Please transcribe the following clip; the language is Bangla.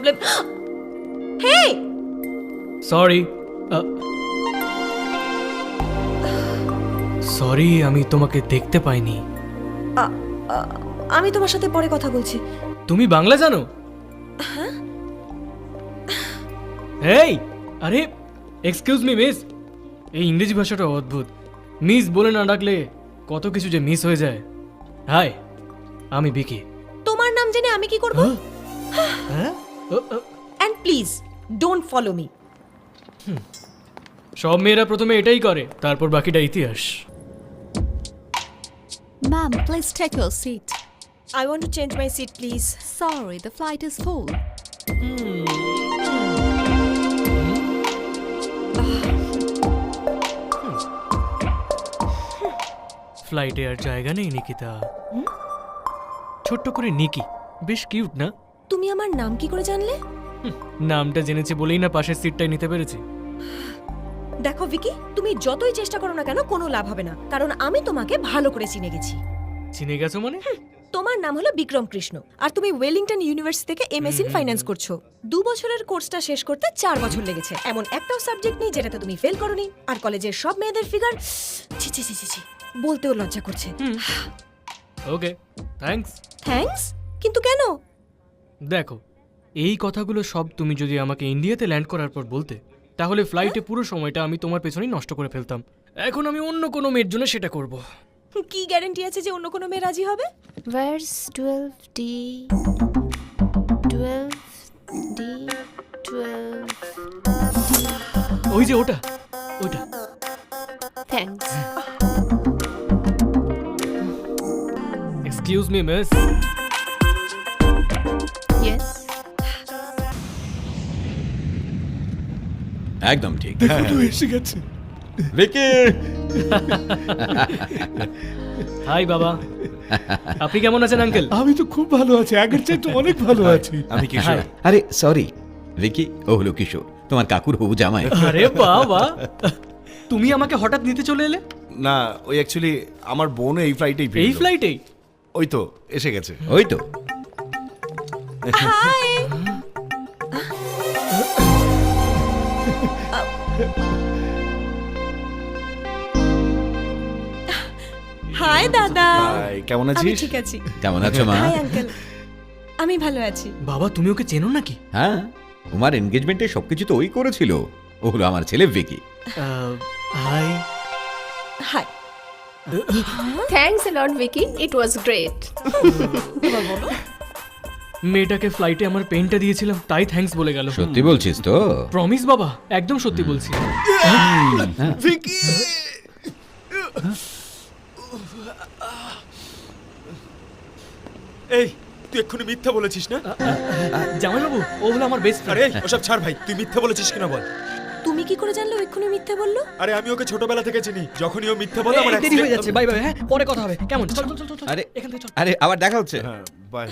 প্রবলেম। হে, সরি সরি, আমি তোমাকে দেখতে পাইনি। আমি তোমার সাথে পরে কথা বলছি। তুমি বাংলা জানো? এই, আরে এক্সকিউজ মি মিস। এই ইংরেজি ভাষাটা অদ্ভুত। মিস বলে না ডাকলে কত কিছু যে মিস হয়ে যায়। হাই, আমি বিকি। তোমার নাম জেনে আমি কি করব? হ্যাঁ? And please don't follow me. সব মেয়েরা প্রথমে এটাই করে, তারপর বাকিটা ইতিহাস। Ma'am, please take your seat. I want to change my seat please. Sorry, the flight is full. ফ্লাইটে আর জায়গা নেই নিকিতা। ছোট্ট করে নিকি, বেশ কিউট না? তুমি আমার নাম কি করে জানলে? নামটা জেনেছি বলেই না পাশের সিটটাই নিতে পেরেছি। দেখো ভিকি, তুমি যতই চেষ্টা করো না কেন কোনো লাভ হবে না, কারণ আমি তোমাকে ভালো করে চিনে গেছি। চিনে গেছো মানে? তোমার নাম হলো বিক্রম কৃষ্ণ, আর তুমি ওয়েলিংটন ইউনিভার্সিটি থেকে এমএসসি ইন ফাইন্যান্স করছো। 2 বছরের কোর্সটা শেষ করতে 4 বছর লেগেছে। এমন একটাও সাবজেক্ট নেই যেটাতে তুমি ফেল করোনি। আর কলেজের সব মেয়েদের ফিগার ছি ছি ছি ছি ছি, বলতেও লজ্জা করছে। ওকে, থ্যাঙ্কস। থ্যাঙ্কস? কিন্তু কেন? দেখো, এই কথাগুলো সব তুমি যদি আমাকে ইন্ডিয়াতে ল্যান্ড করার পর বলতে, তাহলে ফ্লাইটে পুরো সময়টা আমি তোমার পেছনেই নষ্ট করে ফেলতাম। এখন আমি অন্য কোনো মেয়ের জন্য সেটা করব। কি গ্যারান্টি আছে যে অন্য কোনো মেয়ে রাজি হবে? Where's 12D? 12D? 12. ওই যে ওটা, ওটা। Thanks. Excuse me miss. Yes. একদম ঠিক। দেখো তো এসে গেছে। ভিকি, হাই বাবা, আপনি কেমন আছেন আঙ্কেল? আমি তো খুব ভালো আছি, আগের চাইতে অনেক ভালো আছি। আমি কিশোর। হাই। আরে সরি ভিকি, ও হলো কিশোর, তোমার কাকুর হবু জামাই। আরে বাবা, তুমি আমাকে হঠাৎ নিতে চলে এলে? না, ওই অ্যাকচুয়ালি আমার বোন এই ফ্লাইটেই এই ফ্লাইটেই? ওই তো এসে গেছে। ওই তো। হাই। হাই দাদা। হাই, কেমন আমি আছিস? ঠিক আছি। কেমন আছো মা? হাই আঙ্কেল, আমি ভালো আছি। বাবা, তুমি ওকে চেনো নাকি? হ্যাঁ, তোমার এনগেজমেন্টে সবকিছু তো ওই করেছিল। ও হলো আমার ছেলে Vicky. Hi. Hi. Thanks a lot, Vicky. It was great. মেয়েটাকে ফ্লাইটে আমার পেনটা দিয়েছিলাম, তাই থ্যাঙ্কস বলে গেল। সত্যি বলছিস তো? প্রমিস বাবা, একদম সত্যি বলছি। ভিকি! এই, তুই এক্ষুনি মিথ্যা বলেছিস না? জামাইবাবু, ও হলো আমার বেস্ট আরে ফ্রেন্ড। ওসব ছাড় ভাই, তুই মিথ্যা বলেছিস কিনা বল। তুমি কি করে জানলে ও এক্ষুনি মিথ্যে বললো? আরে আমি ওকে ছোটবেলা থেকে চিনি, যখনই ও মিথ্যা বলে আমার দেরি হয়ে যাচ্ছে, বাই বাই। হ্যাঁ, পরে কথা হবে। কেমন? চল চল চল চল, আরে এখান থেকে চল। আরে আবার দেখা হচ্ছে। হ্যাঁ, বাই।